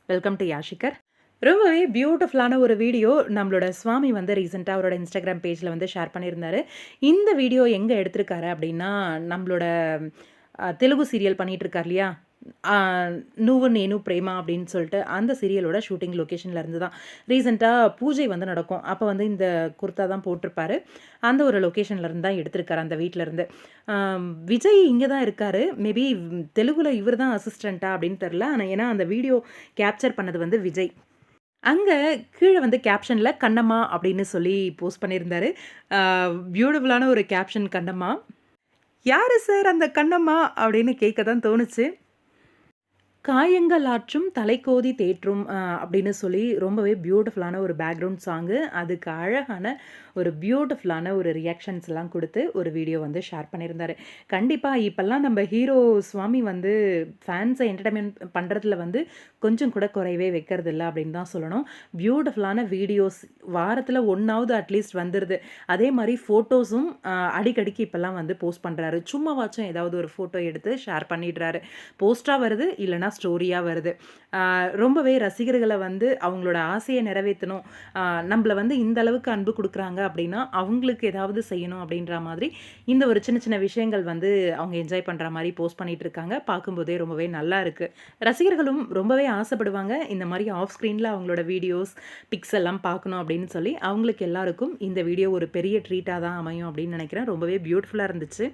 Welcome to யாஷிகர். ரொம்பவே பியூட்டிஃபுல்லான ஒரு வீடியோ நம்மளோட சுவாமி வந்து ரீசென்ட்டா அவரோட இன்ஸ்டாகிராம் பேஜ்ல வந்து ஷேர் பண்ணியிருந்தாரு. இந்த வீடியோ எங்க எடுத்திருக்காரு அப்டின்னா, நம்மளோட தெலுங்கு சீரியல் பண்ணிட்டுருக்கார் இல்லையா? அ "நுவ்வு நேனு பிரேமா" அப்படின்னு சொல்லிட்டு அந்த சீரியலோட ஷூட்டிங் லொகேஷன்ல இருந்து தான். ரீசென்ட்டா பூஜை வந்து நடக்கும். அப்ப வந்து இந்த குர்தா தான் போட்டிருப்பாரு. அந்த ஒரு லொகேஷன்ல இருந்து தான் எடுத்திருக்காரு, அந்த வீட்ல இருந்து. விஜய் இங்க தான் இருக்காரு. மேபி தெலுங்குல இவர் தான் அசிஸ்டன்ட்டா அப்படின்னு தெரியல. ஆனா ஏன்னா அந்த வீடியோ கேப்சர் பண்ணது வந்து விஜய். அங்க கீழ வந்து கேப்ஷன்ல "கண்ணம்மா" அப்படின்னு சொல்லி போஸ்ட் பண்ணியிருந்தாரு. அ பியூட்டிஃபுல்லான ஒரு கேப்ஷன் கண்ணம்மா. "யாரு சார் அந்த கண்ணம்மா?" அப்படின்னு கேட்க தான் தோணுச்சு. "காயங்கள் ஆற்றும் தலைக்கோதி தேற்றும்" அப்படின்னு சொல்லி ரொம்பவே பியூட்டிஃபுல்லான ஒரு பேக்ரவுண்ட் சாங்கு. அதுக்கு அழகான ஒரு பியூட்டிஃபுல்லான ஒரு ரியாக்ஷன்ஸ்லாம் குடுத்து ஒரு வீடியோ வந்து ஷேர் பண்ணியிருந்தாரு. கண்டிப்பா இப்பல்லாம் நம்ம ஹீரோ சுவாமி வந்து ஃபேன்ஸ என்டர்டெயின்மென்ட் பண்றதுல வந்து கொஞ்சம் கூட குறைவே வைக்கிறதில்ல அப்படின்னு தான் சொல்லணும். பியூட்டிஃபுல்லான வீடியோஸ் வாரத்துல 1ஆவது அட்லீஸ்ட் வந்துருது. அதே மாரி ஃபோட்டோஸும் அடிக்கடிக்கு இப்பல்லாம் வந்து போஸ்ட் பண்றாரு. சும்மாவாச்சும் ஏதாவது ஒரு ஃபோட்டோ எடுத்து ஷேர் பண்ணிடுறாரு. போஸ்ட்டா வருது, இல்லன்னா ஸ்டோரியா வருது. ரொம்பவே ரசிகர்கள வந்து அவங்களோட ஆசைய நிறைவேத்தணும். நம்பள வந்து இந்த அளவுக்கு அன்பு குடுக்குறாங்க அப்படின்னா, அவங்களுக்கு ஏதாவது செய்யணும் அப்படின்ற மாதிரி, இந்த ஒரு சின்ன சின்ன விஷயங்கள் வந்து அவங்க என்ஜாய் பண்ற மாரி போஸ்ட் பண்ணிட்டு இருக்காங்க. பார்க்கும்போதே ரொம்பவே நல்லா இருக்கு. ரசிகர்களும் ரொம்பவே ஆசைப்படுவாங்க. இந்த மாரி ஆஃப் ஸ்க்ரீன்ல அவங்களோட வீடியோஸ், பிக்ஸ் எல்லாம் பார்க்கணும் அப்படின்னு சொல்லி, அவங்களுக்கு எல்லாருக்கும் இந்த வீடியோ ஒரு பெரிய ட்ரீட்டா தான் அமையும் அப்படின்னு நினைக்கிறேன். ரொம்பவே பியூட்டிஃபுல்லா இருந்துச்சு.